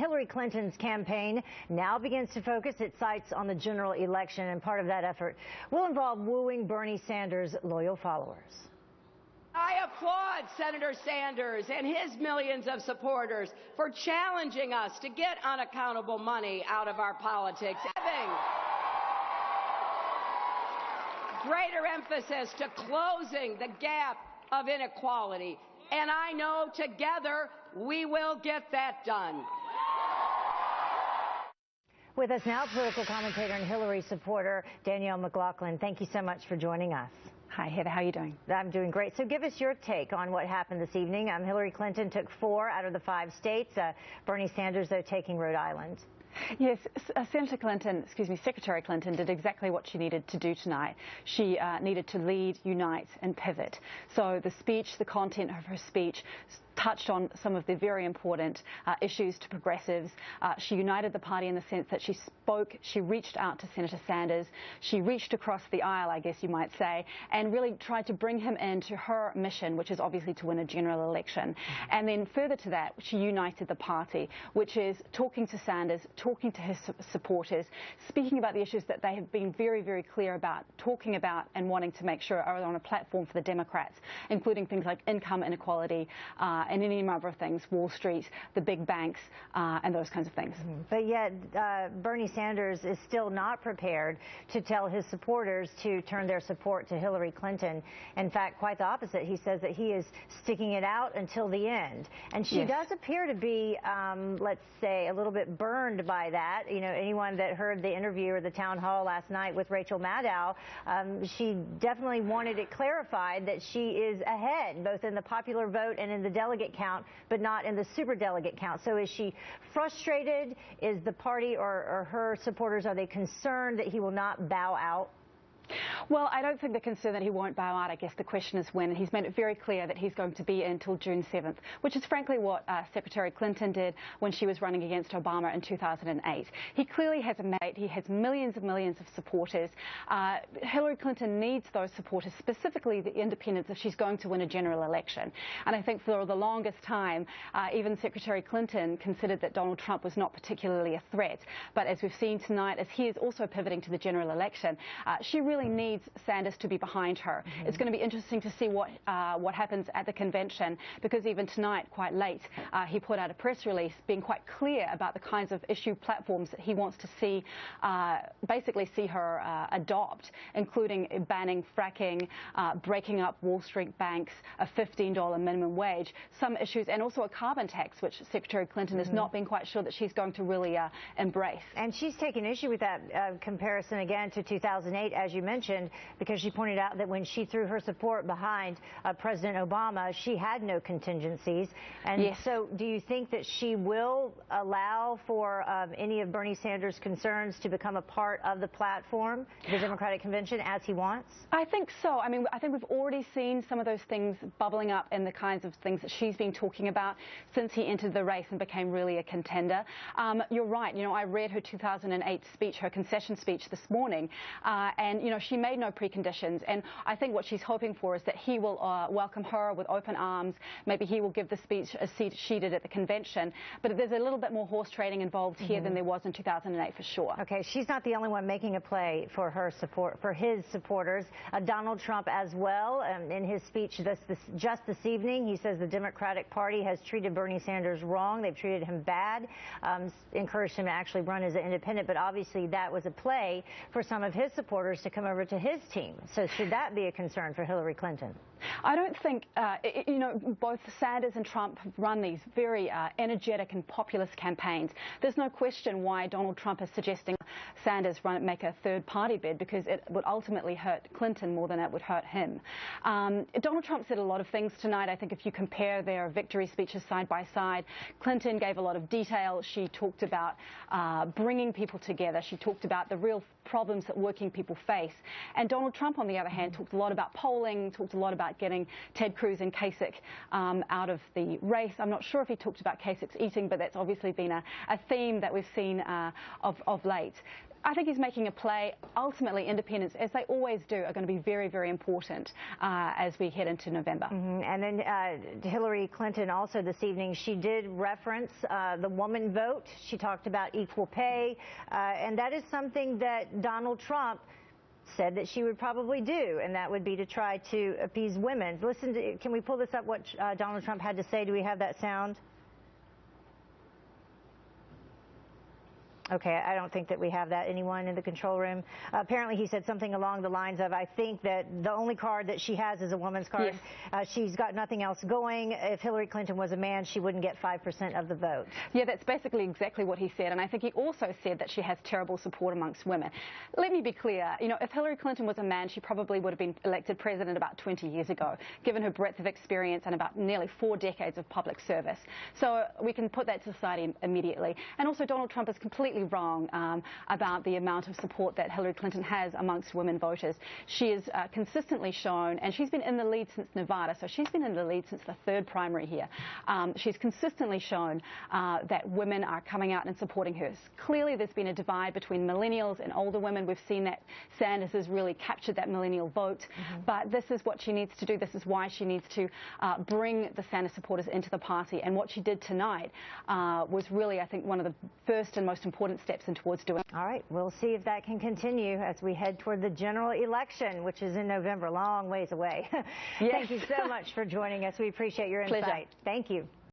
Hillary Clinton's campaign now begins to focus its sights on the general election, and part of that effort will involve wooing Bernie Sanders' loyal followers. I applaud Senator Sanders and his millions of supporters for challenging us to get unaccountable money out of our politics, giving greater emphasis to closing the gap of inequality. And I know together we will get that done. With us now, political commentator and Hillary supporter Danielle McLaughlin. Thank you so much for joining us. Hi, Heather. How are you doing? I'm doing great. So give us your take on what happened this evening. Hillary Clinton took 4 out of the 5 states. Bernie Sanders, though, taking Rhode Island. Yes, Secretary Clinton did exactly what she needed to do tonight. She needed to lead, unite and pivot. So the speech, the content of her speech touched on some of the very important issues to progressives. She united the party in the sense that she spoke, she reached out to Senator Sanders, she reached across the aisle, I guess you might say, and really tried to bring him into her mission, which is obviously to win a general election. And then further to that, she united the party, which is talking to Sanders, talking to his supporters, speaking about the issues that they have been very, very clear about, talking about and wanting to make sure are on a platform for the Democrats, including things like income inequality, and any number of things, Wall Street, the big banks, and those kinds of things. But yet, Bernie Sanders is still not prepared to tell his supporters to turn their support to Hillary Clinton. In fact, quite the opposite. He says that he is sticking it out until the end. And she does appear to be, let's say, a little bit burned by that. You know, anyone that heard the interview or the town hall last night with Rachel Maddow, she definitely wanted it clarified that she is ahead, both in the popular vote and in the delegate count, but not in the superdelegate count. So is she frustrated? Is the party or her supporters, are they concerned that he will not bow out? Well, I don't think they're concerned that he won't bow out. I guess the question is when. He's made it very clear that he's going to be in until June 7th, which is frankly what Secretary Clinton did when she was running against Obama in 2008. He clearly has a mandate. He has millions and millions of supporters. Hillary Clinton needs those supporters, specifically the independents, if she's going to win a general election. And I think for the longest time, even Secretary Clinton considered that Donald Trump was not particularly a threat. But as we've seen tonight, as he is also pivoting to the general election, she really needs Sanders to be behind her. It's going to be interesting to see what happens at the convention, because even tonight, quite late, he put out a press release being quite clear about the kinds of issue platforms that he wants to see, basically see her adopt, including banning fracking, breaking up Wall Street banks, a $15 minimum wage, some issues, and also a carbon tax, which Secretary Clinton has not been quite sure that she's going to really embrace. And she's taken issue with that comparison again to 2008, as you mentioned, because she pointed out that when she threw her support behind President Obama, she had no contingencies. And so do you think that she will allow for any of Bernie Sanders' concerns to become a part of the platform, the Democratic Convention, as he wants? I think so. I mean, I think we've already seen some of those things bubbling up in the kinds of things that she's been talking about since he entered the race and became really a contender. You're right. You know, I read her 2008 speech, her concession speech this morning, and, you know, she made no preconditions, and I think what she's hoping for is that he will welcome her with open arms. Maybe he will give the speech a seat she did at the convention, but there's a little bit more horse trading involved here than there was in 2008 for sure. Okay, she's not the only one making a play for her support, for his supporters. Donald Trump as well, in his speech just this evening, he says the Democratic Party has treated Bernie Sanders wrong. They've treated him bad, encouraged him to actually run as an independent, but obviously that was a play for some of his supporters to come over to his team. So should that be a concern for Hillary Clinton? I don't think, you know, both Sanders and Trump have run these very energetic and populist campaigns. There's no question why Donald Trump is suggesting Sanders make a third party bid, because it would ultimately hurt Clinton more than it would hurt him. Donald Trump said a lot of things tonight. I think if you compare their victory speeches side by side, Clinton gave a lot of detail. She talked about bringing people together. She talked about the real problems that working people face. race. And Donald Trump, on the other hand, talked a lot about polling, talked a lot about getting Ted Cruz and Kasich out of the race. I'm not sure if he talked about Kasich's eating, but that's obviously been a theme that we've seen of late. I think he's making a play. Ultimately, independents, as they always do, are going to be very, very important as we head into November. And then Hillary Clinton also this evening, she did reference the woman vote. She talked about equal pay, and that is something that Donald Trump said that she would probably do, and that would be to try to appease women. Listen to, can we pull this up, what Donald Trump had to say? Do we have that sound? Okay, I don't think that we have that. Anyone in the control room? Apparently he said something along the lines of, I think that the only card that she has is a woman's card. Yes. She's got nothing else going. If Hillary Clinton was a man, she wouldn't get 5% of the vote. Yeah, that's basically exactly what he said. And I think he also said that she has terrible support amongst women. Let me be clear. You know, if Hillary Clinton was a man, she probably would have been elected president about 20 years ago, given her breadth of experience and about nearly 4 decades of public service. So we can put that to the side immediately. And also Donald Trump is completely wrong about the amount of support that Hillary Clinton has amongst women voters. She is consistently shown, and she's been in the lead since Nevada, so she's been in the lead since the 3rd primary here. She's consistently shown that women are coming out and supporting her. Clearly there's been a divide between millennials and older women. We've seen that Sanders has really captured that millennial vote, but this is what she needs to do. This is why she needs to bring the Sanders supporters into the party, and what she did tonight was really, I think, one of the first and most important steps in towards doing. All right, we'll see if that can continue as we head toward the general election, which is in November, long ways away. Yes. Thank you so much for joining us. We appreciate your insight. Pleasure. Thank you.